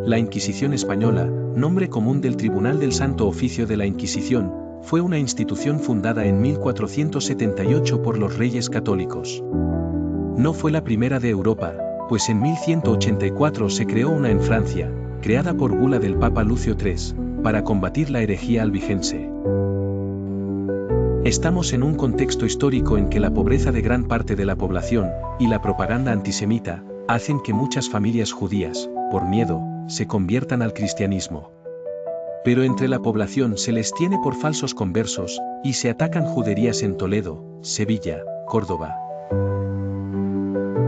La Inquisición española, nombre común del Tribunal del Santo Oficio de la Inquisición, fue una institución fundada en 1478 por los Reyes Católicos. No fue la primera de Europa, pues en 1184 se creó una en Francia, creada por bula del Papa Lucio III, para combatir la herejía albigense. Estamos en un contexto histórico en que la pobreza de gran parte de la población, y la propaganda antisemita, hacen que muchas familias judías, por miedo, se conviertan al cristianismo. Pero entre la población se les tiene por falsos conversos, y se atacan juderías en Toledo, Sevilla, Córdoba.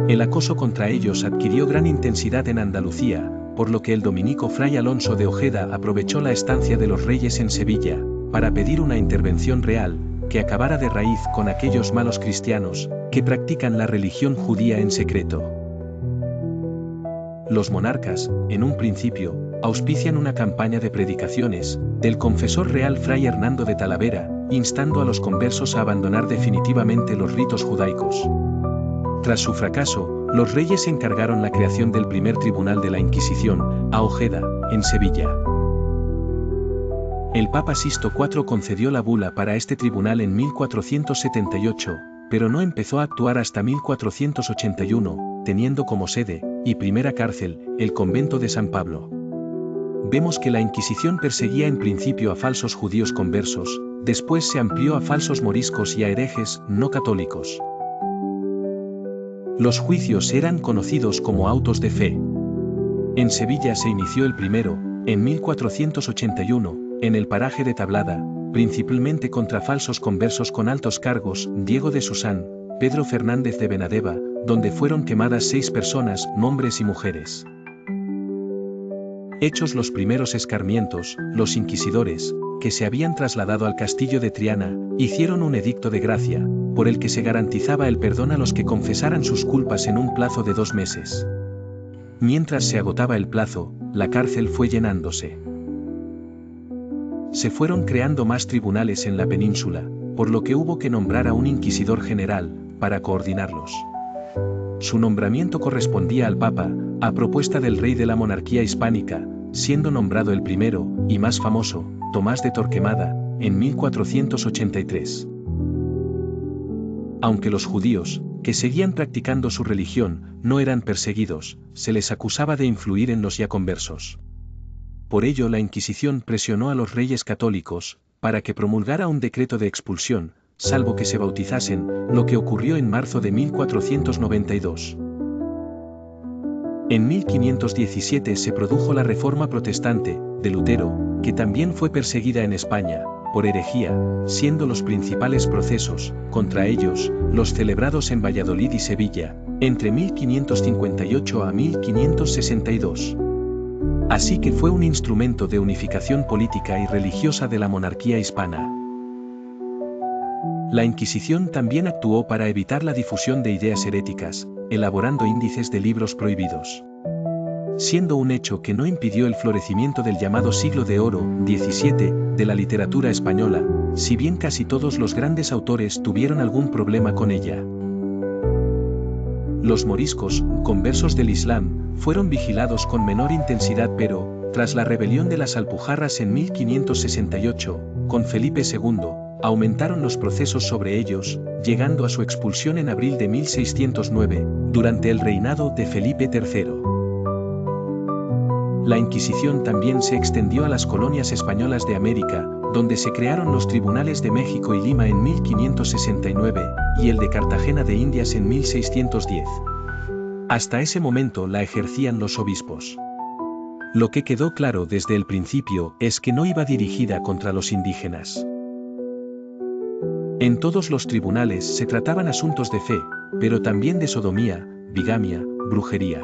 El acoso contra ellos adquirió gran intensidad en Andalucía, por lo que el dominico Fray Alonso de Ojeda aprovechó la estancia de los reyes en Sevilla, para pedir una intervención real, que acabara de raíz con aquellos malos cristianos, que practican la religión judía en secreto. Los monarcas, en un principio, auspician una campaña de predicaciones, del confesor real Fray Hernando de Talavera, instando a los conversos a abandonar definitivamente los ritos judaicos. Tras su fracaso, los reyes encargaron la creación del primer tribunal de la Inquisición, a Ojeda, en Sevilla. El Papa Sisto IV concedió la bula para este tribunal en 1478, pero no empezó a actuar hasta 1481, teniendo como sede, y primera cárcel, el convento de San Pablo. Vemos que la Inquisición perseguía en principio a falsos judíos conversos, después se amplió a falsos moriscos y a herejes no católicos. Los juicios eran conocidos como autos de fe. En Sevilla se inició el primero, en 1481, en el paraje de Tablada, principalmente contra falsos conversos con altos cargos, Diego de Susán, Pedro Fernández de Benadeva, donde fueron quemadas 6 personas, hombres y mujeres. Hechos los primeros escarmientos, los inquisidores, que se habían trasladado al castillo de Triana, hicieron un edicto de gracia, por el que se garantizaba el perdón a los que confesaran sus culpas en un plazo de 2 meses. Mientras se agotaba el plazo, la cárcel fue llenándose. Se fueron creando más tribunales en la península, por lo que hubo que nombrar a un inquisidor general, para coordinarlos. Su nombramiento correspondía al Papa, a propuesta del rey de la monarquía hispánica, siendo nombrado el primero, y más famoso, Tomás de Torquemada, en 1483. Aunque los judíos, que seguían practicando su religión, no eran perseguidos, se les acusaba de influir en los ya conversos. Por ello la Inquisición presionó a los reyes católicos, para que promulgara un decreto de expulsión, salvo que se bautizasen, lo que ocurrió en marzo de 1492. En 1517 se produjo la Reforma Protestante, de Lutero, que también fue perseguida en España, por herejía, siendo los principales procesos, contra ellos, los celebrados en Valladolid y Sevilla, entre 1558 a 1562. Así que fue un instrumento de unificación política y religiosa de la monarquía hispana. La Inquisición también actuó para evitar la difusión de ideas heréticas, elaborando índices de libros prohibidos. Siendo un hecho que no impidió el florecimiento del llamado siglo de oro, XVII, de la literatura española, si bien casi todos los grandes autores tuvieron algún problema con ella. Los moriscos, conversos del Islam, fueron vigilados con menor intensidad pero, tras la rebelión de las Alpujarras en 1568, con Felipe II, aumentaron los procesos sobre ellos, llegando a su expulsión en abril de 1609, durante el reinado de Felipe III. La Inquisición también se extendió a las colonias españolas de América, donde se crearon los tribunales de México y Lima en 1569, y el de Cartagena de Indias en 1610. Hasta ese momento la ejercían los obispos. Lo que quedó claro desde el principio es que no iba dirigida contra los indígenas. En todos los tribunales se trataban asuntos de fe, pero también de sodomía, bigamia, brujería.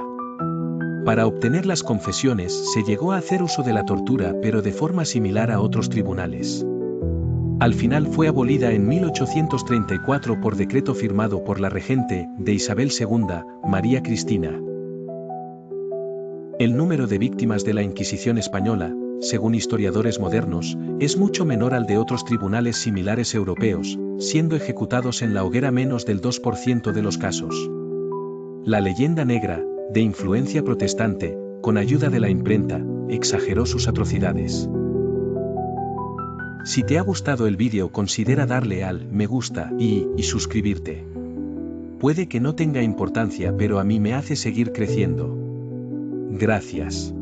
Para obtener las confesiones se llegó a hacer uso de la tortura pero de forma similar a otros tribunales. Al final fue abolida en 1834 por decreto firmado por la regente de Isabel II, María Cristina. El número de víctimas de la Inquisición española, según historiadores modernos, es mucho menor al de otros tribunales similares europeos, siendo ejecutados en la hoguera menos del 2% de los casos. La leyenda negra, de influencia protestante, con ayuda de la imprenta, exageró sus atrocidades. Si te ha gustado el vídeo, considera darle al me gusta y suscribirte. Puede que no tenga importancia, pero a mí me hace seguir creciendo. Gracias.